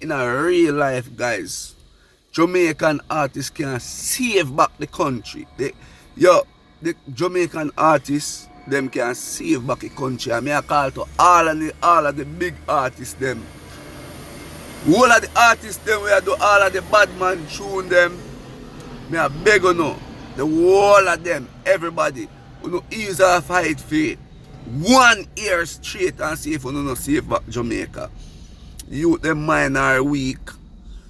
in a real life, guys, Jamaican artists can save back the country. The Jamaican artists, them can save back the country. And I call to all of the big artists, them. All of the artists, them, we do all of the bad man tune them. Me I beg you know, the whole of them, everybody, you know, ease a fight for it. 1 year straight and see if you know save back Jamaica. Youth them mind are weak.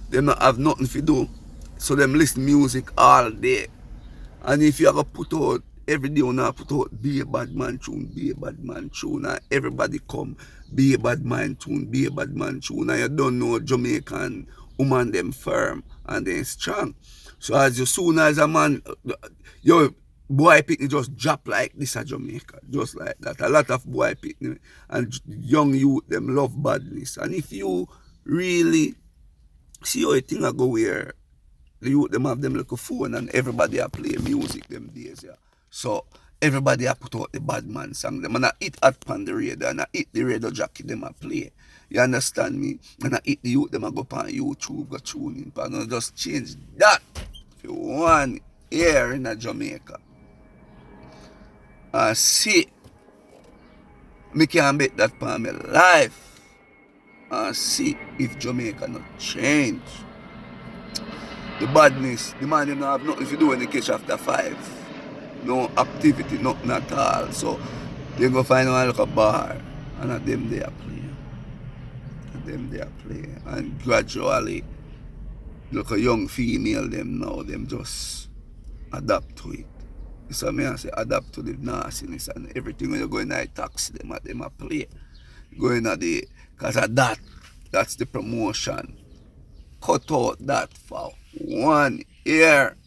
They not have nothing to do. So them listen music all day. And if you ever put out every day you now put out be a bad man tune, be a bad man tune, and everybody come, be a bad man tune, be a bad man tune, and you don't know Jamaican woman them firm and they strong. So as soon as a man, your boy picnic just drop like this at Jamaica, just like that. A lot of boy picnic and young youth them love badness. And if you really see how a thing I go where the youth them have them little phone and everybody a play music them days, yeah. So everybody a put out the bad man song them and I hit at pan the radio and I hit the radio jockey them a play. You understand me? And I hit the youth them a go on YouTube, go tune in pan and just change that for 1 year in a Jamaica. And see, me can bet that pan my life. And see if Jamaica not change. The badness, the man you don't have nothing to do when they catch after 5. No activity, nothing at all. So they go find one like a bar and at them they are playing. At them they are playing. And gradually, like a young female them now, them just adapt to it. So me I say adapt to the nastiness and everything when you go in the taxi, them a play. Going at the cause of that's the promotion. Cut out that for 1 year.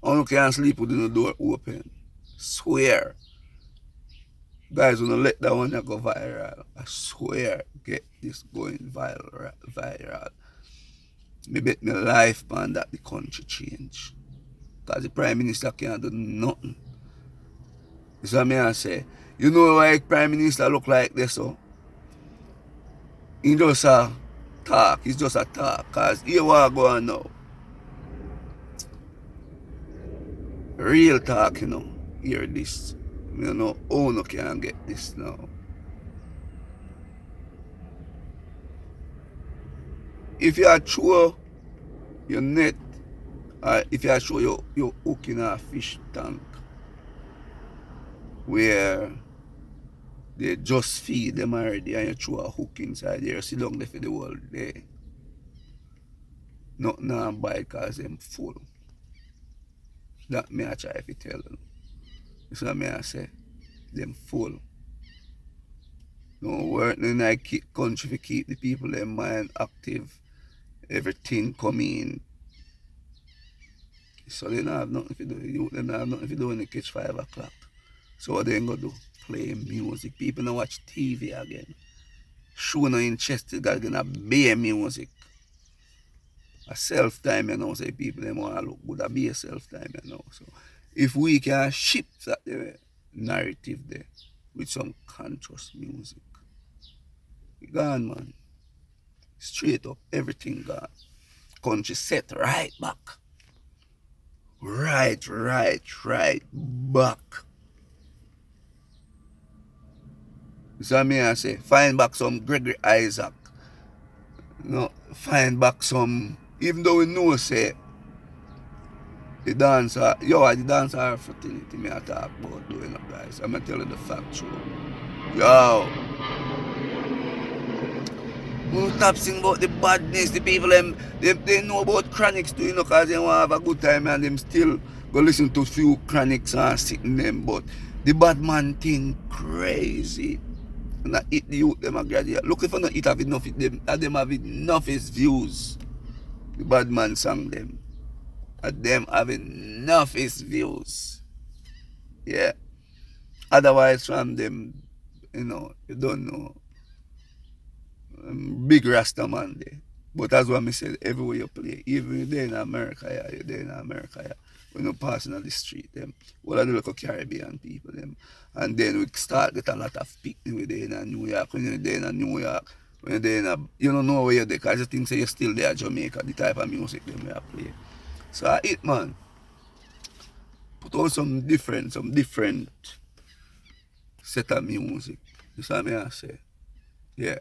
You can't sleep with the door open. Swear. Guys, when you let that one go viral, I swear, get this going viral. Me bet my life man that the country change. Because the Prime Minister can't do nothing. So I say, you know why Prime Minister look like this, so? He just a talk, he's just a talk. Because here what go on now. Real talk, you know. Hear this. You know, oh no can get this now. If you are sure your net, if you are sure you're hooking a fish tank where they just feed them already and you throw a hook inside there, sit down there for the whole day. Nothing to buy because them full. That me I try to tell them. That's what me I say. Them full. No work in the country to keep the people their mind active. Everything come in. So they don't have nothing to do. You they don't have nothing to do when they catch 5 o'clock. So what they gonna do? Play music. People don't watch TV again. Show no interested, they're gonna be music. A self-time, you know, say people them want to look good, a be a self-time, you know. So if we can shift that narrative there with some conscious music, gone, man. Straight up, everything gone. Country set right back. Right back. So I say, find back some Gregory Isaac. You know, find back some, even though we know say the dancer, the dancer fraternity me I talk about doing up guys. I'm gonna tell you the fact true. Yo. We stop sing about the badness, the people they know about chronics too, you know, cause they want to have a good time and them still go listen to few chronics and sitting them, but the bad man thing crazy. And I eat the youth them a graduate. Look if I not eat have enough of them, and them have enough is views. The bad man sang them. And them have enough is views. Yeah. Otherwise from them, you know, you don't know. Big Rasta man there. But that's what I said, everywhere you play, even you're there in America, yeah, you're there in America, yeah. When you're passing on the street, them, all of the local Caribbean people, them. And then we start get a lot of picnic with there in New York. When you're there in New York, when they in a, you don't know where you're there, because you think say you're still there Jamaica, the type of music them we are play. So I it man. Put on some different set of music. You see what I say? Yeah.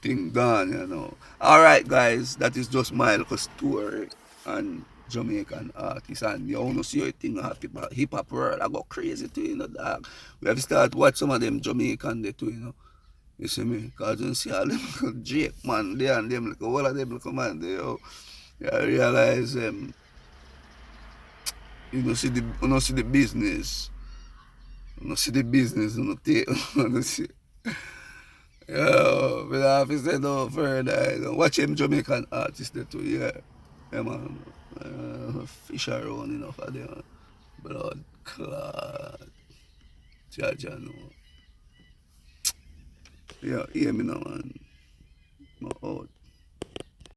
Thing done, you know. Alright guys, that is just my little story on Jamaican artists, and you wanna see everything hip hop world. I go crazy too, you know, dog. We have to start watch some of them Jamaican they too, you know. You see me? Cause you see all them little Jake man there and them little all of them little man there, yo. You realize you know see the business. You know see the business, you know take you know see. Yo, but I have to say no further. You know. Watch him Jamaican artist there too, yeah. Yeah man. Fish around enough for them. Blood clot. Jaja no. Yeah, hear me now man.